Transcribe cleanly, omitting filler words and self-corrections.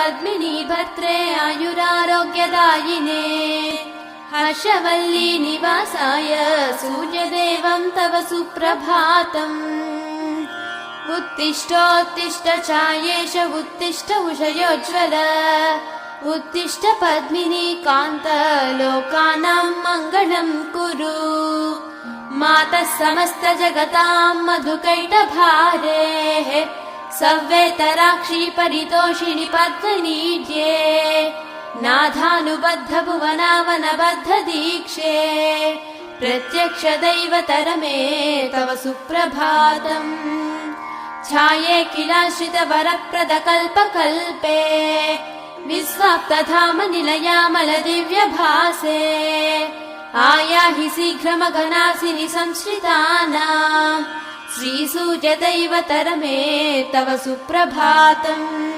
पद्मिनी भद्रे आयुरारोग्यदायिने हर्षवल्ली निवासाय सूर्यदेवं तव सुप्रभातम् उत्तिष्ठोत्तिष्ठ चायेश उत्तिष्ठ उषयोज्ज्वल उत्तिष्ठ पद्मिनी कान्त लोकानां मङ्गलं कुरु मातः समस्त जगतां मधुकैटभारेः सव्येतराक्षी परितोषिणि पद्मनीड्ये नाथानुबद्ध भुवनावनबद्ध दीक्षे प्रत्यक्ष दैवतरमे तव सुप्रभातम् ध्याये किलाश्रित वरप्रद कल्पकल्पे विस्वाप्तधाम निलयामल दिव्यभासे आयाहि शीघ्रमघनासिनि संश्रितानां श्रीसूर्यदैवतरमे तव सुप्रभातम्।